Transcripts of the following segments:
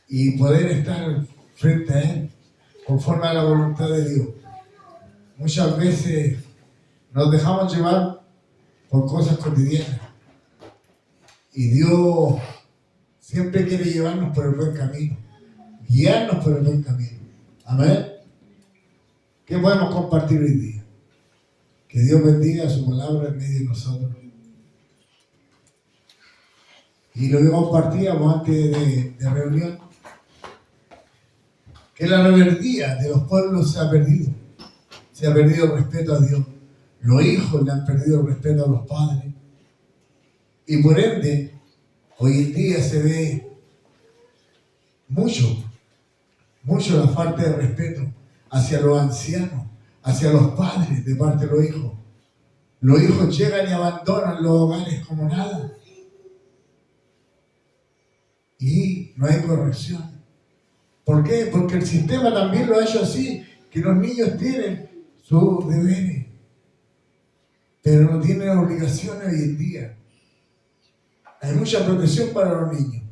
y poder estar frente a Él conforme a la voluntad de Dios. Muchas veces nos dejamos llevar por cosas cotidianas y Dios siempre quiere llevarnos por el buen camino, guiarnos por el buen camino. Amén. ¿Qué podemos compartir hoy día? Que Dios bendiga su palabra en medio de nosotros. Y lo que compartíamos antes de reunión, que la rebeldía de los pueblos se ha perdido. Se ha perdido el respeto a Dios. Los hijos le han perdido el respeto a los padres. Y por ende, hoy en día se ve mucho la falta de respeto hacia los ancianos, hacia los padres de parte de los hijos. Los hijos llegan y abandonan los hogares como nada. Y no hay corrección. ¿Por qué? Porque el sistema también lo ha hecho así, que los niños tienen sus deberes, pero no tienen obligaciones hoy en día. Hay mucha protección para los niños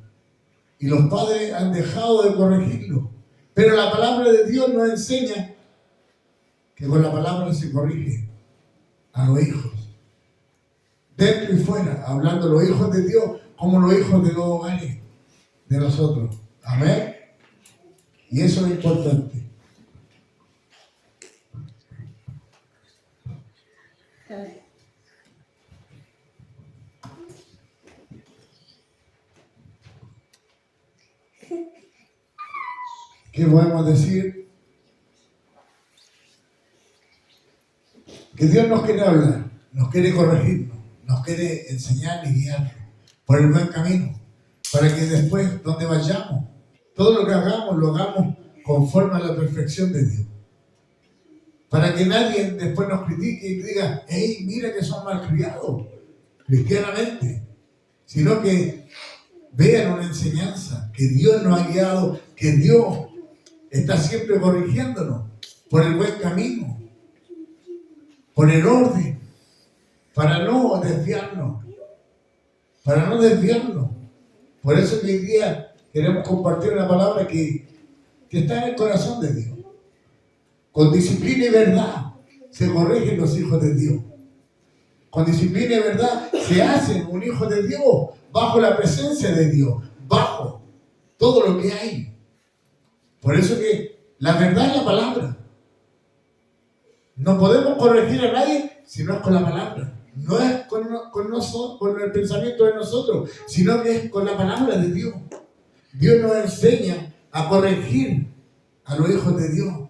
y los padres han dejado de corregirlo. Pero la palabra de Dios nos enseña que con la palabra se corrige a los hijos, dentro y fuera, hablando los hijos de Dios como los hijos de los hogares de nosotros. Amén. Y eso es importante. ¿Qué podemos decir? Que Dios nos quiere hablar, nos quiere corregirnos, nos quiere enseñar y guiar por el buen camino, para que después, donde vayamos, todo lo que hagamos, lo hagamos conforme a la perfección de Dios. Para que nadie después nos critique y diga, hey, mira que son malcriados, cristianamente, sino que vean una enseñanza, que Dios nos ha guiado, que Dios está siempre corrigiéndonos por el buen camino, por el orden, para no desviarnos, Por eso que hoy día queremos compartir una palabra que está en el corazón de Dios. Con disciplina y verdad se corrigen los hijos de Dios. Con disciplina y verdad se hacen un hijo de Dios bajo la presencia de Dios, bajo todo lo que hay. Por eso que la verdad es la palabra. No podemos corregir a nadie si no es con la palabra. No es con el pensamiento de nosotros, sino que es con la palabra de Dios. Dios nos enseña a corregir a los hijos de Dios.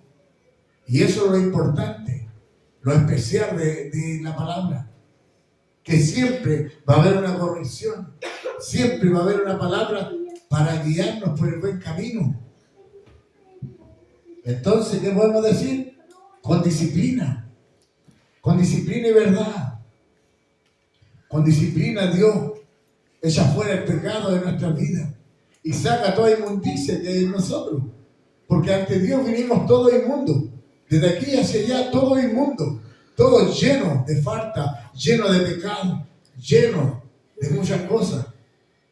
Y eso es lo importante, lo especial de la palabra. Que siempre va a haber una corrección, siempre va a haber una palabra para guiarnos por el buen camino. Entonces, ¿qué podemos decir? Con disciplina y verdad. Con disciplina Dios echa fuera el pecado de nuestras vidas y saca toda inmundicia que hay en nosotros. Porque ante Dios vinimos todos inmundos. Desde aquí hacia allá, todo inmundo, todo lleno de falta, lleno de pecado, lleno de muchas cosas,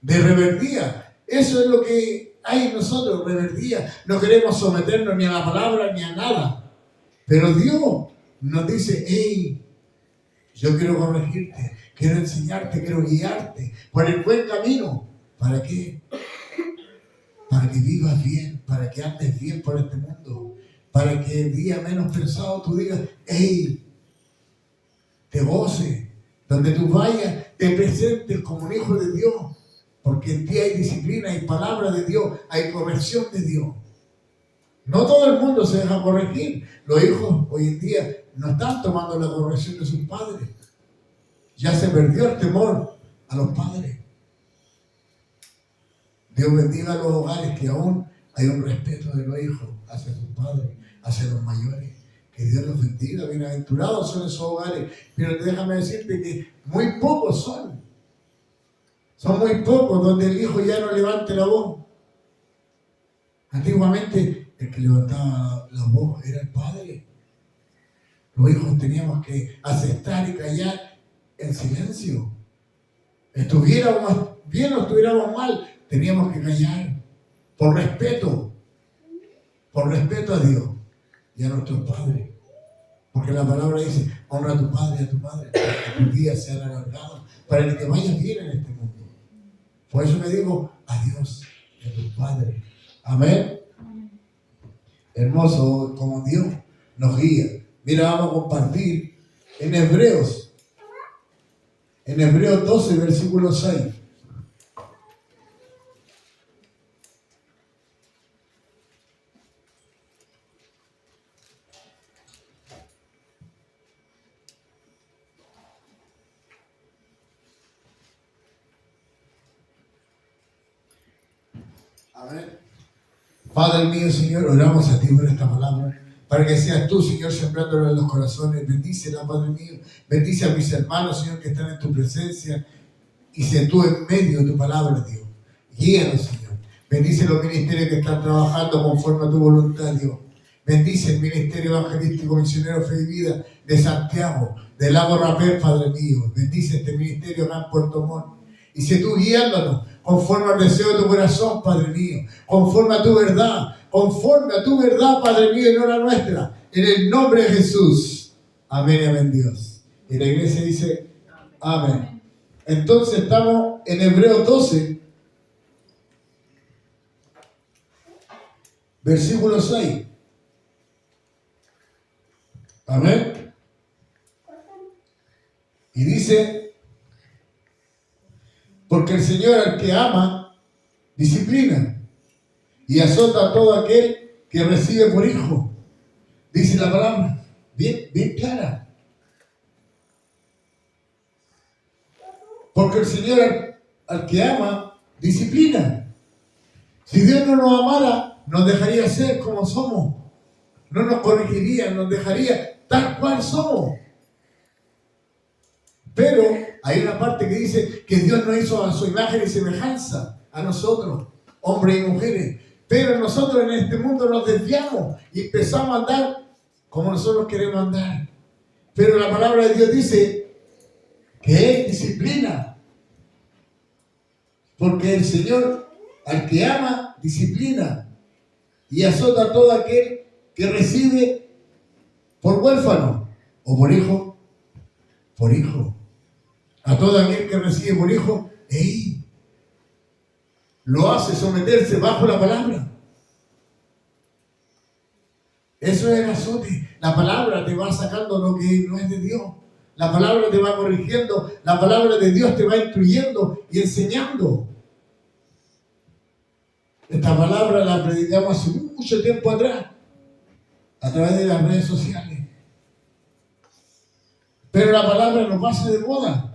de rebeldía. Eso es lo que hay en nosotros, rebeldía. No queremos someternos ni a la palabra ni a nada. Pero Dios nos dice, hey, yo quiero corregirte, quiero enseñarte, quiero guiarte por el buen camino. ¿Para qué? Para que vivas bien, para que andes bien por este mundo. Para que el día menos pensado tú digas, hey, te goces, donde tú vayas, te presentes como un hijo de Dios, porque en ti hay disciplina, hay palabra de Dios, hay corrección de Dios. No todo el mundo se deja corregir. Los hijos hoy en día no están tomando la corrección de sus padres. Ya se perdió el temor a los padres. Dios bendiga a los hogares que aún hay un respeto de los hijos hacia sus padres, hacia los mayores. Que Dios los bendiga, bienaventurados son esos hogares. Pero déjame decirte que muy pocos son. Son muy pocos donde el hijo ya no levante la voz. Antiguamente el que levantaba la voz era el padre. Los hijos teníamos que aceptar y callar en silencio. Estuviéramos bien o estuviéramos mal, teníamos que callar. por respeto a Dios y a nuestros padres. Porque la palabra dice, honra a tu padre y a tu madre, para que tus días sean alargados, para que te vayas bien en este mundo. Por eso le digo a Dios y a tus padres. Amén. Hermoso como Dios nos guía. Mira, vamos a compartir en Hebreos 12, versículo 6. Amén. Padre mío, Señor, oramos a ti por esta palabra, para que seas tú, Señor, sembrándola en los corazones. Bendícela, Padre mío. Bendice a mis hermanos, Señor, que están en tu presencia, y sé tú en medio de tu palabra, Dios. Guíanos, Señor. Bendice los ministerios que están trabajando conforme a tu voluntad, Dios. Bendice el ministerio evangelístico misionero Fe y Vida de Santiago, del Lago Rapel, Padre mío. Bendice este ministerio acá en Puerto Montt. Y sé tú guiándonos conforme al deseo de tu corazón, Padre mío, conforme a tu verdad, Padre mío, y no la nuestra, en el nombre de Jesús. Amén y amén, Dios. Y la iglesia dice, amén. Entonces estamos en Hebreos 12, versículo 6. Amén. Y dice, porque el Señor al que ama, disciplina y azota a todo aquel que recibe por hijo. Dice la palabra, bien clara. Porque el Señor al que ama, disciplina. Si Dios no nos amara, nos dejaría ser como somos. No nos corregiría, nos dejaría tal cual somos. Pero hay una parte que dice que Dios nos hizo a su imagen y semejanza, a nosotros, hombres y mujeres. Pero nosotros en este mundo nos desviamos y empezamos a andar como nosotros queremos andar. Pero la palabra de Dios dice que es disciplina. Porque el Señor, al que ama, disciplina y azota a todo aquel que recibe por huérfano o por hijo. Por hijo. A todo aquel que recibe por hijo, lo hace someterse bajo la palabra. Eso es el azote. La palabra te va sacando lo que no es de Dios. La palabra te va corrigiendo. La palabra de Dios te va instruyendo y enseñando. Esta palabra la predicamos hace mucho tiempo atrás, a través de las redes sociales. Pero la palabra no pasa de moda,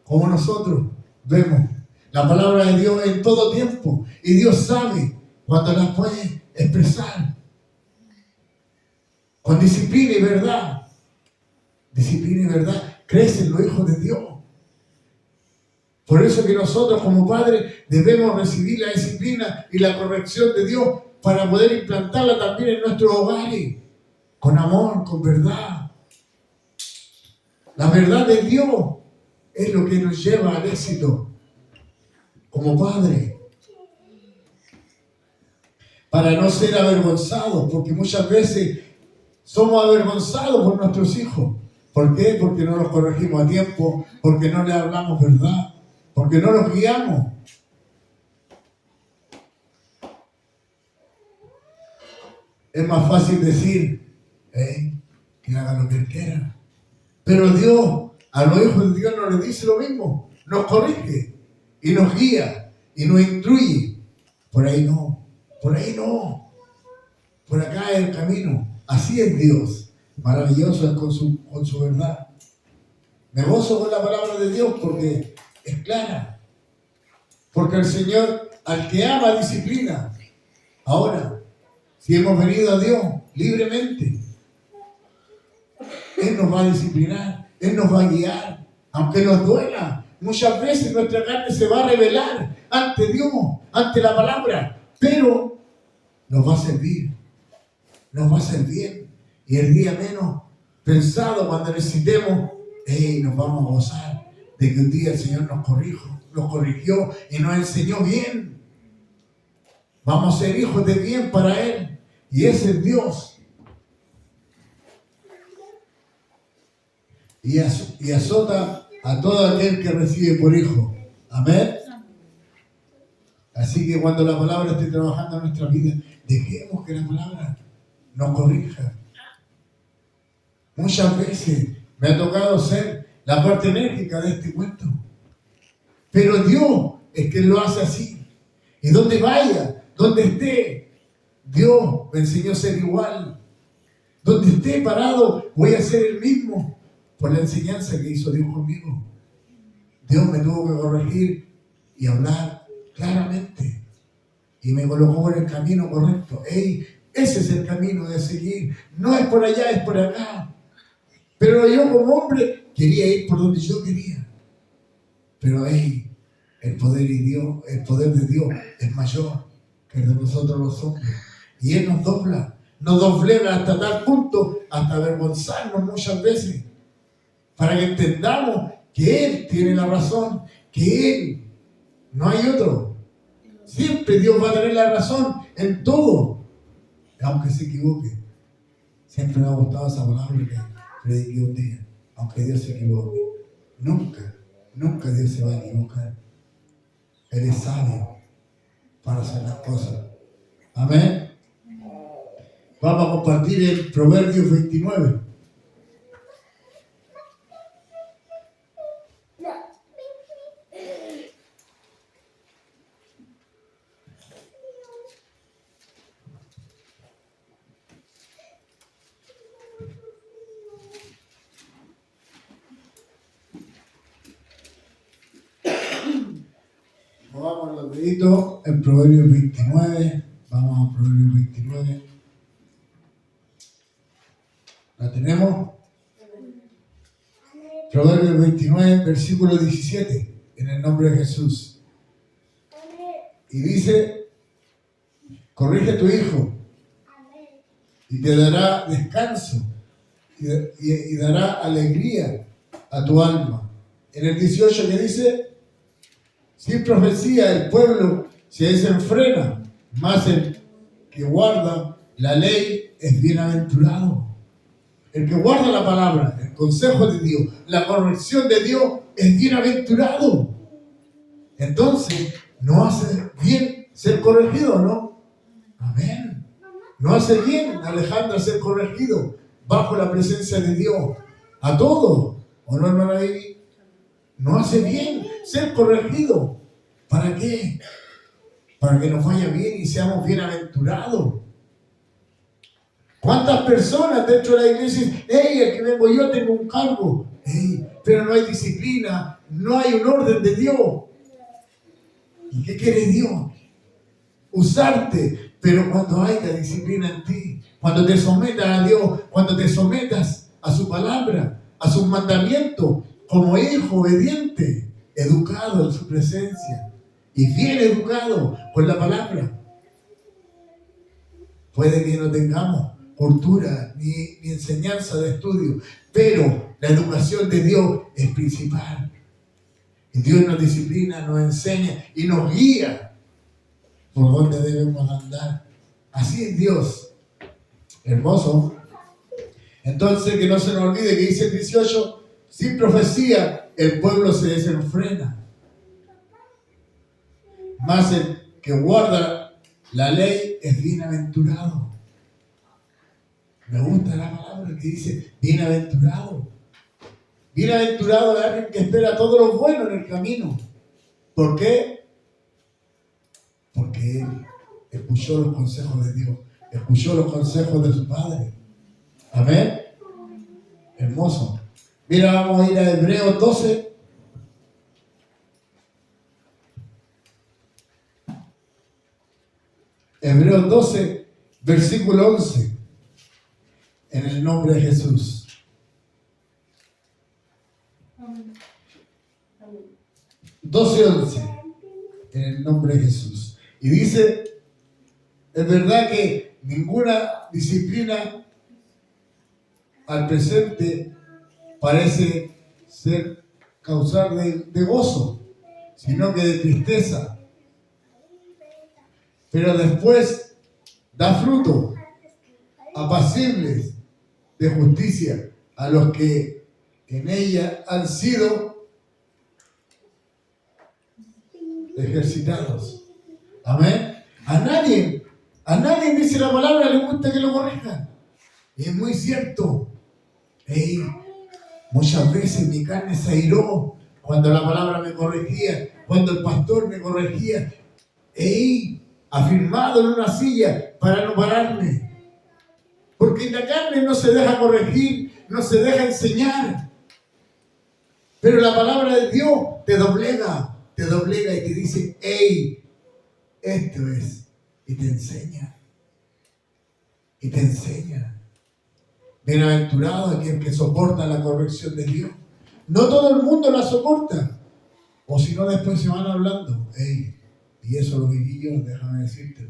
como nosotros vemos. La palabra de Dios en todo tiempo. Y Dios sabe cuando la puede expresar. Con disciplina y verdad. Disciplina y verdad. Crecen los hijos de Dios. Por eso que nosotros como padres debemos recibir la disciplina y la corrección de Dios para poder implantarla también en nuestros hogares. Con amor, con verdad. La verdad de Dios es lo que nos lleva al éxito como padre. Para no ser avergonzados, porque muchas veces somos avergonzados por nuestros hijos. ¿Por qué? Porque no los corregimos a tiempo, porque no les hablamos verdad, porque no los guiamos. Es más fácil decir, que hagan lo que él quiera. Pero Dios, a los hijos de Dios no les dice lo mismo. Nos corrige y nos guía y nos instruye. Por ahí no, por ahí no. Por acá es el camino. Así es Dios. Maravilloso es con su verdad. Me gozo con la palabra de Dios porque es clara. Porque el Señor, al que ama, disciplina. Ahora, si hemos venido a Dios libremente, Él nos va a disciplinar, Él nos va a guiar, aunque nos duela. Muchas veces nuestra carne se va a rebelar ante Dios, ante la palabra, pero nos va a servir, nos va a hacer bien. Y el día menos pensado, cuando necesitemos, nos vamos a gozar de que un día el Señor nos corrigió y nos enseñó bien. Vamos a ser hijos de bien para Él. Y ese es Dios. Y azota a todo aquel que recibe por hijo. Amén. Así que cuando la palabra esté trabajando en nuestra vida, dejemos que la palabra nos corrija. Muchas veces me ha tocado ser la parte enérgica de este cuento. Pero Dios es quien lo hace así. Y donde vaya, donde esté, Dios me enseñó a ser igual. Donde esté parado, voy a ser el mismo. Por la enseñanza que hizo Dios conmigo. Dios me tuvo que corregir y hablar claramente. Y me colocó por el camino correcto. Ey, ese es el camino de seguir. No es por allá, es por acá. Pero yo como hombre quería ir por donde yo quería. Pero ey, el poder de Dios es mayor que el de nosotros los hombres. Y Él nos doblega hasta tal punto, hasta avergonzarnos muchas veces. Para que entendamos que Él tiene la razón, que Él, no hay otro. Siempre Dios va a tener la razón en todo, aunque se equivoque. Siempre me ha gustado esa palabra que prediqué un día, aunque Dios se equivoque. Nunca Dios se va a equivocar. Él es sabio para hacer las cosas. Amén. Vamos a compartir el Proverbios 29. Vamos al dedito en Proverbios 29. Vamos a Proverbios 29. ¿La tenemos? Proverbios 29, versículo 17. En el nombre de Jesús. Y dice: corrige a tu hijo y te dará descanso y dará alegría a tu alma. En el 18 que dice: sin profecía el pueblo se desenfrena, mas el que guarda la ley es bienaventurado. El que guarda la palabra, el consejo de Dios, la corrección de Dios es bienaventurado. Entonces, ¿no hace bien ser corregido, no? Amén. No hace bien, Alejandra, ser corregido bajo la presencia de Dios. A todos, ¿o no, hermana Vivi? No hace bien ser corregido. ¿Para qué? Para que nos vaya bien y seamos bienaventurados. ¿Cuántas personas dentro de la iglesia dicen: hey, el que vengo yo tengo un cargo? Hey, pero no hay disciplina, no hay un orden de Dios. ¿Y qué quiere Dios? Usarte, pero cuando haya disciplina en ti, cuando te sometas a Dios, cuando te sometas a su palabra, a sus mandamientos, como hijo obediente, educado en su presencia y bien educado con la palabra. Puede que no tengamos cultura ni enseñanza de estudio, pero la educación de Dios es principal. Y Dios nos disciplina, nos enseña y nos guía por donde debemos andar. Así es Dios. Hermoso. Entonces, que no se nos olvide que dice el 18: sin profecía el pueblo se desenfrena, mas el que guarda la ley es bienaventurado. Me gusta la palabra que dice bienaventurado. Bienaventurado es alguien que espera todo lo bueno en el camino. ¿Por qué? Porque él escuchó los consejos de Dios, escuchó los consejos de su Padre. Amén. Hermoso. Mira, vamos a ir a Hebreos 12. Hebreos 12, versículo 11. En el nombre de Jesús. 12:11. En el nombre de Jesús. Y dice: es verdad que ninguna disciplina al presente parece ser causar de gozo, sino que de tristeza. pero después da fruto, apacibles de justicia a los que en ella han sido ejercitados. Amén. A nadie dice la palabra le gusta que lo corrijan. Y es muy cierto. Muchas veces mi carne se airó cuando la palabra me corregía, cuando el pastor me corregía. Afirmado en una silla para no pararme. Porque la carne no se deja corregir, no se deja enseñar. Pero la palabra de Dios te doblega y te dice, esto es, y te enseña. Bienaventurado aquel que soporta la corrección de Dios. No todo el mundo la soporta. O si no, después se van hablando. Y eso lo viví yo, déjame decírtelo.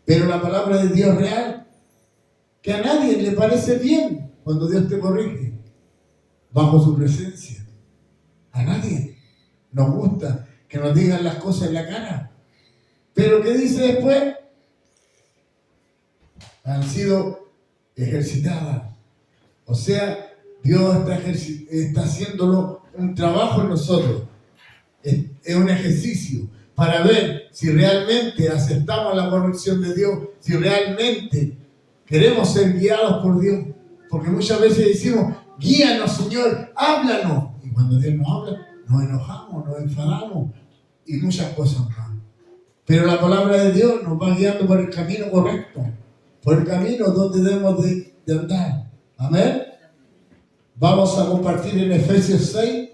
Pero la palabra de Dios real, que a nadie le parece bien cuando Dios te corrige, bajo su presencia. A nadie nos gusta que nos digan las cosas en la cara. Pero ¿qué dice después? Han sido ejercitadas. O sea, Dios está haciéndolo un trabajo en nosotros. Es un ejercicio para ver si realmente aceptamos la corrección de Dios, si realmente queremos ser guiados por Dios. Porque muchas veces decimos, guíanos, Señor, háblanos. Y cuando Dios nos habla, nos enojamos, nos enfadamos y muchas cosas más. Pero la palabra de Dios nos va guiando por el camino correcto, por el camino donde debemos de andar. Amén. Vamos a compartir en Efesios 6.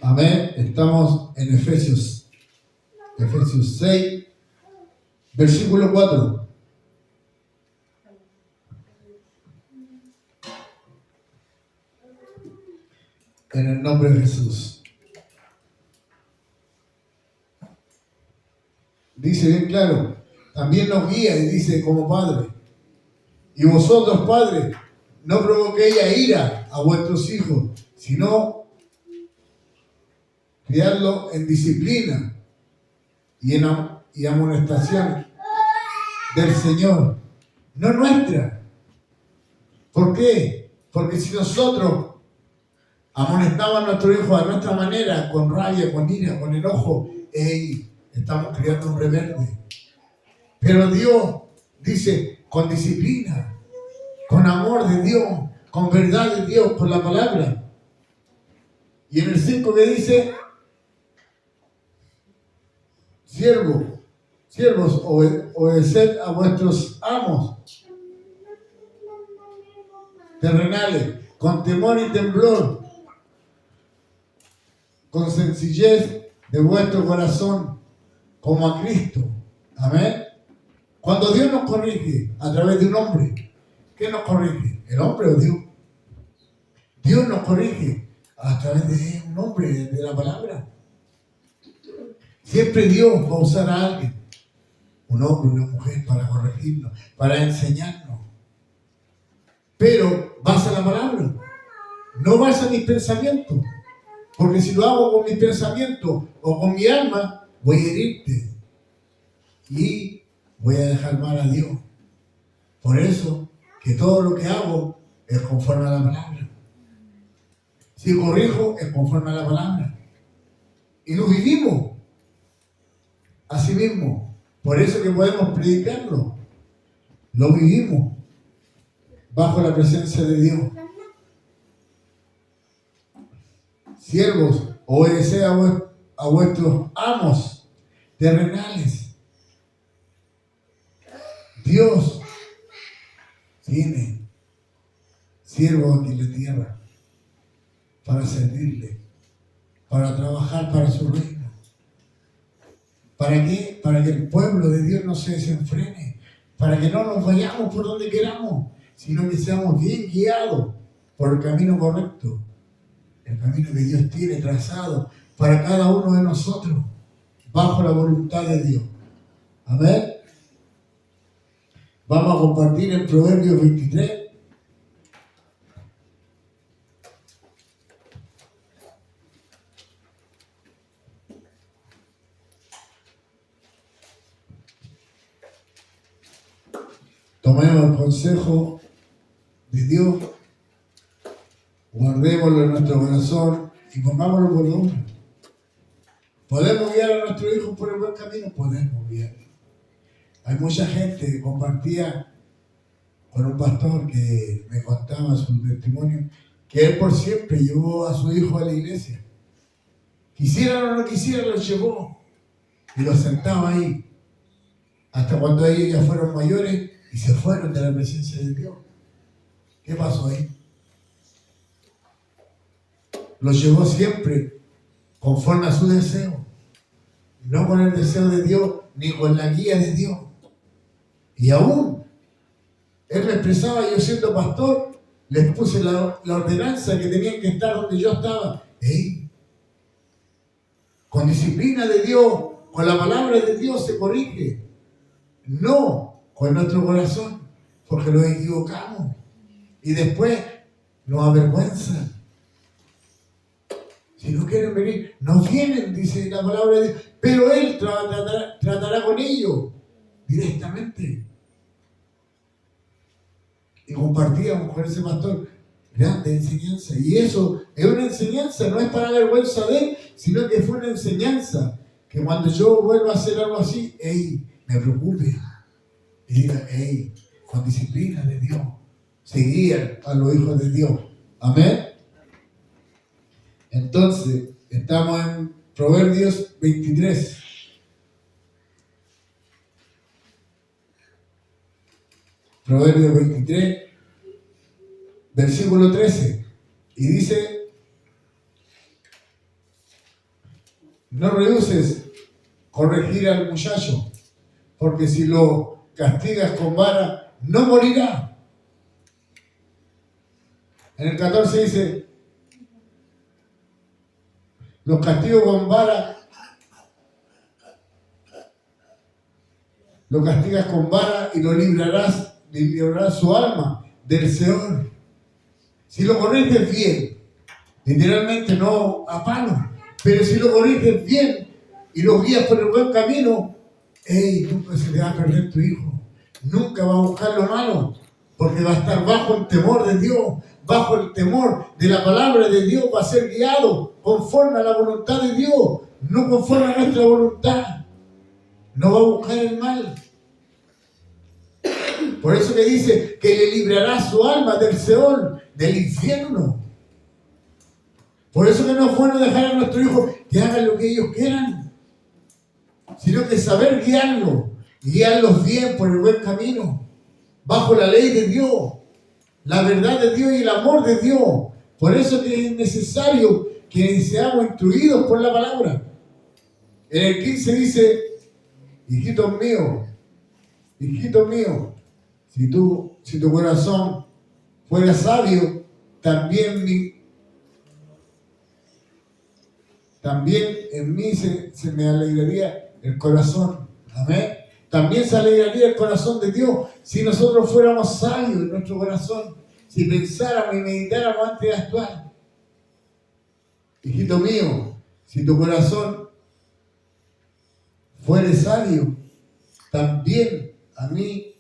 Amén. Estamos en Efesios 6, versículo 4. En el nombre de Jesús. Dice bien claro, también nos guía y dice como padre. Y vosotros, padres, no provoquéis a ira a vuestros hijos, sino criarlo en disciplina y amonestación del Señor, no nuestra. ¿Por qué? Porque si nosotros amonestamos a nuestro hijo a nuestra manera, con rabia, con ira, con enojo, estamos criando un rebelde. Pero Dios dice, con disciplina, con amor de Dios, con verdad de Dios, con la palabra. Y en el 5 que dice, siervos, obedeced a vuestros amos terrenales, con temor y temblor, con sencillez de vuestro corazón, como a Cristo. Amén. Cuando Dios nos corrige a través de un hombre, ¿qué nos corrige? ¿El hombre o Dios? Dios nos corrige a través de un hombre, de la palabra. Siempre Dios va a usar a alguien, un hombre, una mujer, para corregirnos, para enseñarnos. Pero basa la palabra, no basa mis pensamientos. Porque si lo hago con mis pensamientos o con mi alma, voy a herirte y voy a dejar mal a Dios. Por eso que todo lo que hago es conforme a la palabra. Si corrijo, es conforme a la palabra. Y lo vivimos así mismo. Por eso que podemos predicarlo. Lo vivimos bajo la presencia de Dios. Siervos, obedeced a vuestros amos terrenales. Dios tiene siervos aquí en la tierra para servirle, para trabajar para su reino. ¿Para qué? Para que el pueblo de Dios no se desenfrene, para que no nos vayamos por donde queramos, sino que seamos bien guiados por el camino correcto, el camino que Dios tiene trazado para cada uno de nosotros. bajo la voluntad de Dios. Amén. Vamos a compartir en Proverbios 23. Tomemos el consejo de Dios, guardémoslo en nuestro corazón y pongámoslo por obra. ¿Podemos guiar a nuestros hijos por el buen camino? Podemos guiarlos. Hay mucha gente que compartía con un pastor que me contaba su testimonio, que él por siempre llevó a su hijo a la iglesia. Quisieran o no quisieran, los llevó y los sentaba ahí. Hasta cuando ellos ya fueron mayores y se fueron de la presencia de Dios. ¿Qué pasó ahí? Los llevó siempre conforme a su deseo, no con el deseo de Dios, ni con la guía de Dios. Y aún, él me expresaba, yo siendo pastor, les puse la ordenanza que tenían que estar donde yo estaba. ¡Ey! Con disciplina de Dios, con la palabra de Dios se corrige. No con nuestro corazón, porque nos equivocamos. Y después nos avergüenza. Si no quieren venir, no vienen, dice la palabra de Dios. Pero Él tratará con ellos directamente. Y compartíamos con ese pastor grande enseñanza. Y eso es una enseñanza, no es para vergüenza de él, sino que fue una enseñanza. Que cuando yo vuelva a hacer algo así, me preocupe. Y diga, con disciplina de Dios, seguir a los hijos de Dios. Amén. Entonces, estamos en Proverbios 23. Proverbios 23, versículo 13. Y dice, no rehuses corregir al muchacho, porque si lo castigas con vara, no morirá. En el 14 dice, los castigos con vara, lo castigas con vara y lo librarás su alma del Seol. Si lo corriges bien, literalmente no a palo, pero si lo corriges bien y lo guías por el buen camino, nunca se te va a perder tu hijo, nunca va a buscar lo malo, porque va a estar bajo el temor de Dios, bajo el temor de la palabra de Dios, va a ser guiado conforme a la voluntad de Dios, no conforme a nuestra voluntad. No va a buscar el mal. Por eso le dice que le librará su alma del Seol, del infierno. Por eso que no es bueno dejar a nuestros hijos que hagan lo que ellos quieran, sino que saber guiarlos bien por el buen camino, bajo la ley de Dios, la verdad de Dios y el amor de Dios. Por eso que es necesario que seamos instruidos por la palabra. En el 15 dice, hijitos míos, si tu corazón fuera sabio, también en mí se me alegraría el corazón. Amén. También se alegraría el corazón de Dios si nosotros fuéramos sabios en nuestro corazón, si pensáramos y meditáramos antes de actuar. Hijito mío, si tu corazón fuere sabio, también a mí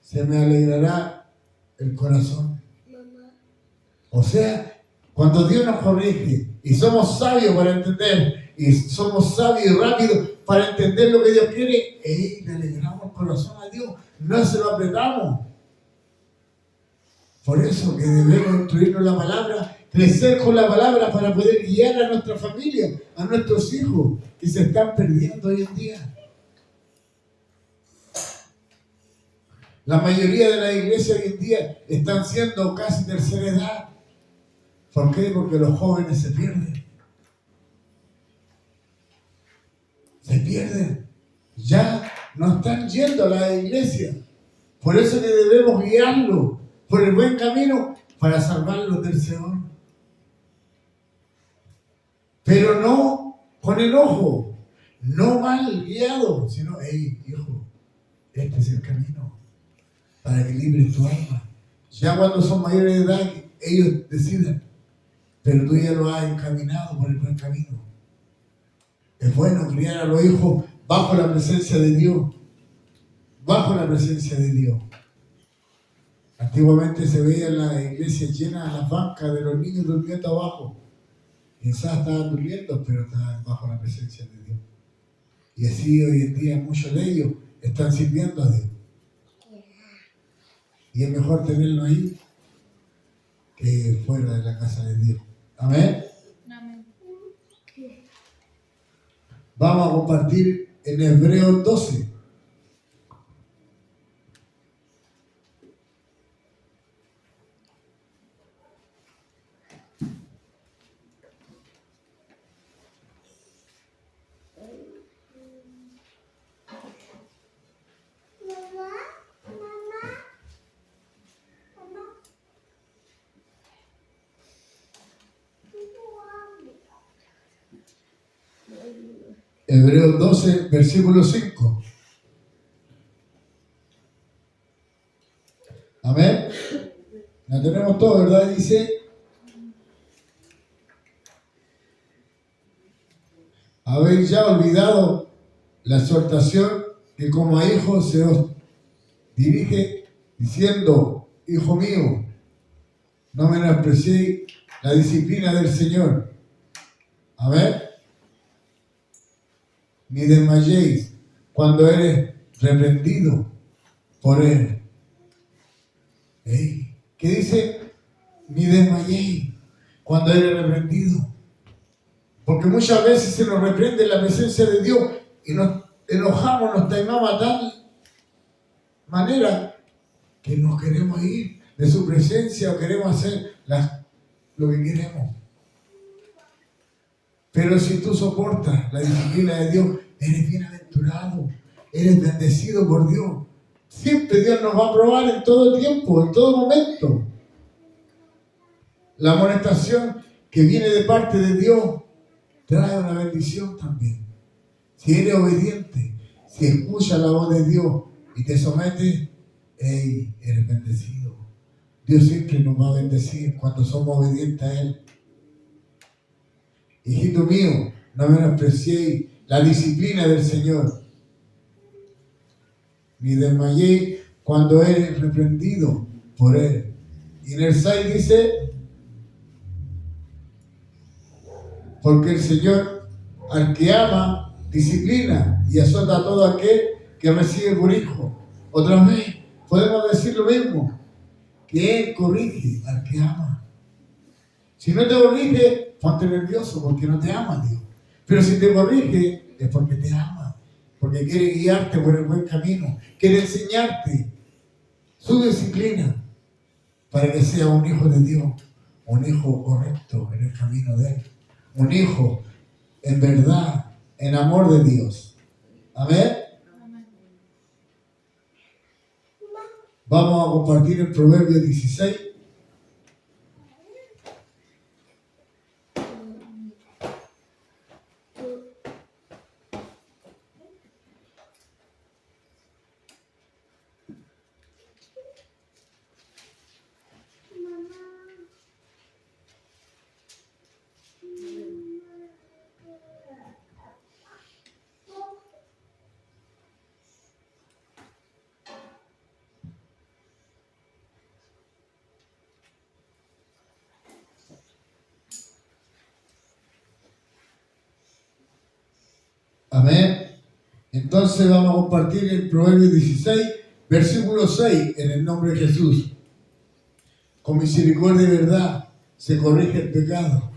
se me alegrará el corazón. O sea, cuando Dios nos corrige y somos sabios para entender, y somos sabios y rápidos para entender lo que Dios quiere, le alegramos el corazón a Dios, no se lo apretamos. Por eso que debemos instruirnos la palabra, crecer con la palabra para poder guiar a nuestra familia, a nuestros hijos que se están perdiendo hoy en día. La mayoría de las iglesias hoy en día están siendo casi tercera edad. ¿Por qué? Porque los jóvenes se pierden. Se pierden. Ya no están yendo a la iglesia. Por eso que debemos guiarlos por el buen camino para salvarlos del Seol. Pero no con enojo, no mal guiado, sino, hey, hijo, este es el camino para que libres tu alma. Ya cuando son mayores de edad, ellos deciden, pero tú ya lo has encaminado por el buen camino. Es bueno criar a los hijos bajo la presencia de Dios, bajo la presencia de Dios. Antiguamente se veía en la iglesia llena las bancas de los niños durmiendo abajo. Quizás estaban durmiendo, pero estaban bajo la presencia de Dios. Y así hoy en día muchos de ellos están sirviendo a Dios. Y es mejor tenerlo ahí que fuera de la casa de Dios. Amén. Amén. Vamos a compartir en Hebreos 12. Hebreos 12, versículo 5. Amén. La tenemos todo, ¿verdad? Dice: habéis ya olvidado la exhortación que como a hijos se os dirige, diciendo: hijo mío, no menospreciéis la disciplina del Señor. Amén. Ni desmayéis cuando eres reprendido por Él. ¿Eh? ¿Qué dice? Ni desmayéis cuando eres reprendido. Porque muchas veces se nos reprende en la presencia de Dios y nos enojamos, nos taimamos a tal manera que nos queremos ir de su presencia o queremos hacer lo que queremos. Pero si tú soportas la disciplina de Dios, eres bienaventurado, eres bendecido por Dios. Siempre Dios nos va a probar en todo tiempo, en todo momento. La amonestación que viene de parte de Dios trae una bendición también. Si eres obediente, si escuchas la voz de Dios y te sometes, hey, eres bendecido. Dios siempre nos va a bendecir cuando somos obedientes a Él. Hijito mío, no menospreciéis la disciplina del Señor, ni desmayéis cuando eres reprendido por Él. Y en el 6 dice: porque el Señor al que ama disciplina y azota a todo aquel que recibe por hijo. Otra vez podemos decir lo mismo, que Él corrige al que ama. Si no te corrige, ponte nervioso porque no te ama Dios. Pero si te corrige, es porque te ama, porque quiere guiarte por el buen camino, quiere enseñarte su disciplina para que sea un hijo de Dios, un hijo correcto en el camino de Él, un hijo en verdad, en amor de Dios. Amén. Vamos a compartir el Proverbio 16. Amén. Entonces vamos a compartir el Proverbio 16, versículo 6, en el nombre de Jesús. Con misericordia y verdad se corrige el pecado,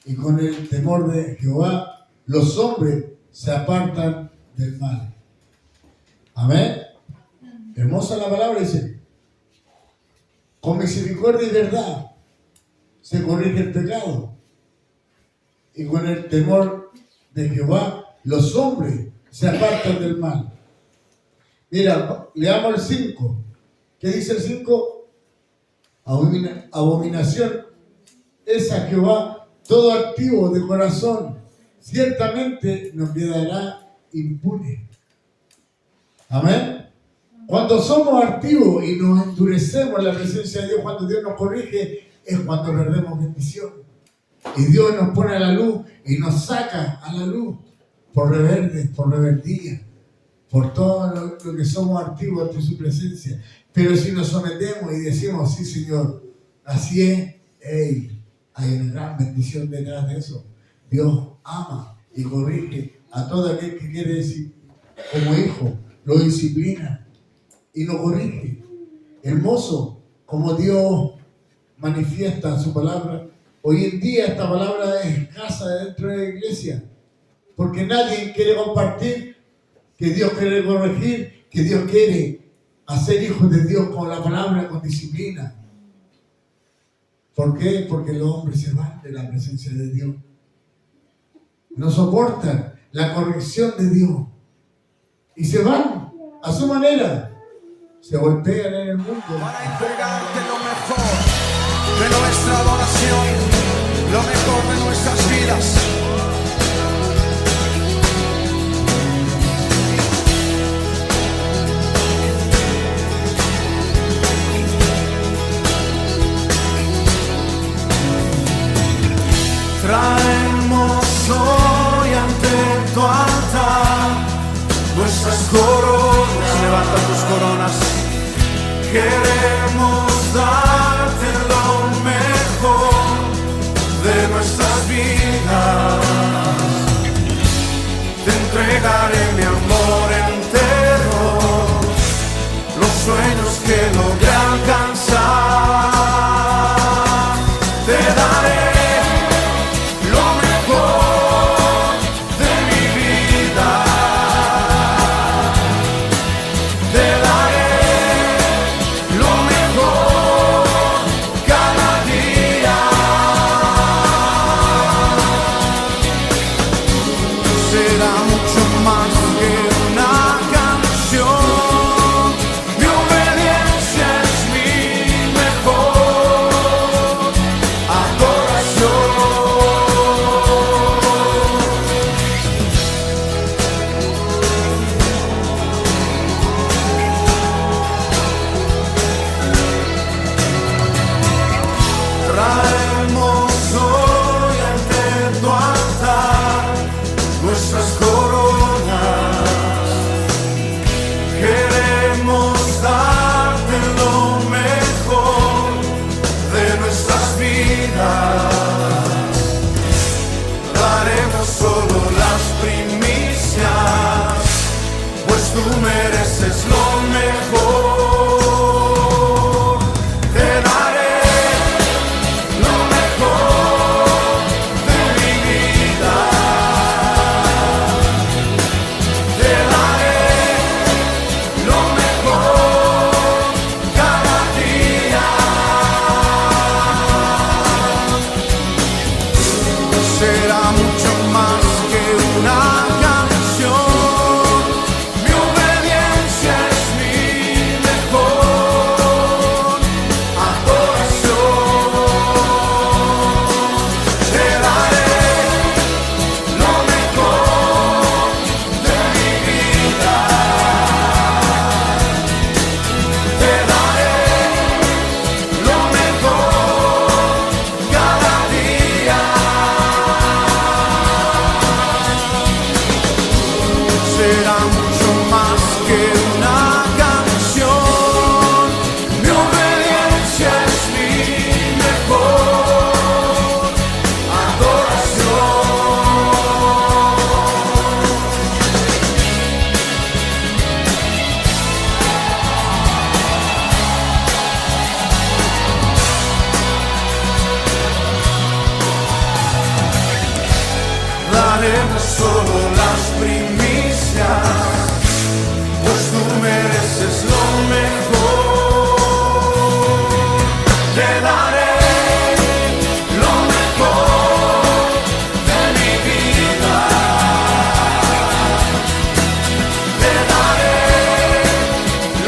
y con el temor de Jehová los hombres se apartan del mal. Amén. Hermosa la palabra, dice: con misericordia y verdad se corrige el pecado, y con el temor de Jehová los hombres se apartan del mal. Mira, leamos el 5. ¿Qué dice el 5? Abominación es a Jehová todo activo de corazón ciertamente no quedará impune. Amén. Cuando somos activos y nos endurecemos en la presencia de Dios, cuando Dios nos corrige, es cuando perdemos bendición. Y Dios nos pone a la luz y nos saca a la luz por rebeldes, por rebeldía, por todo lo que somos activos ante su presencia. Pero si nos sometemos y decimos, sí Señor, así es, hay una gran bendición detrás de eso. Dios ama y corrige a todo aquel que quiere decir como hijo, lo disciplina y lo corrige. Hermoso como Dios manifiesta su palabra. Hoy en día esta palabra es escasa dentro de la iglesia, porque nadie quiere compartir que Dios quiere corregir, que Dios quiere hacer hijos de Dios con la palabra, con disciplina. ¿Por qué? Porque los hombres se van de la presencia de Dios. No soportan la corrección de Dios y se van a su manera. Se golpean en el mundo. Para entregarte lo mejor de nuestra adoración, lo mejor de nuestras vidas. Traemos hoy ante tu altar nuestras coronas. Levanta tus coronas. Queremos darte lo mejor de nuestras vidas. Te entregaré mi amor entero, los sueños que logré alcanzar. Te daré lo mejor de mi vida. Te daré lo mejor cada día. Será mucho más que una canción. Mi obediencia es mi mejor adoración. Traemos hoy ante tu altar nuestras coronas. Queremos darte lo mejor de nuestras vidas. Daremos solo las primicias, pues tú mereces lo mejor. Te daré lo mejor de mi vida. Te daré lo mejor cada día. Será mucho más que una canción. Mi obediencia es mi mejor adoración. Te daré lo mejor de mi vida. Te daré lo mejor cada día. Será mucho más que una canción. Mi obediencia es mi mejor adoración. Daremos solo las primicias, pues tú mereces lo mejor. Te daré lo mejor de mi vida. Te daré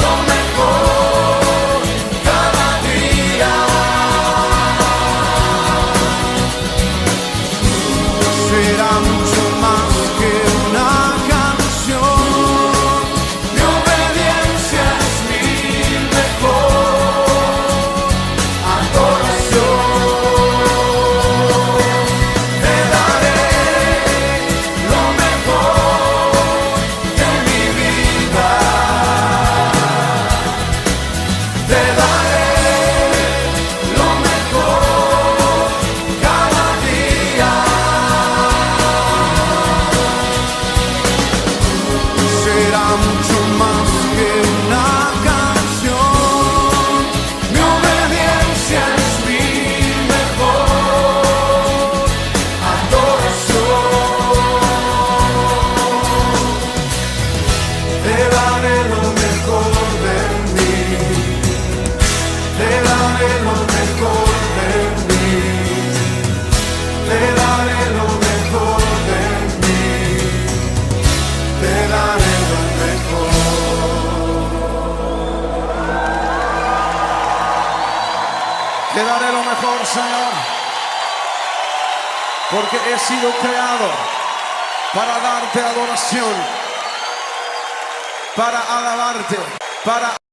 lo mejor cada día. Será mucho Te daré lo mejor, Señor, porque he sido creado para darte adoración, para alabarte, para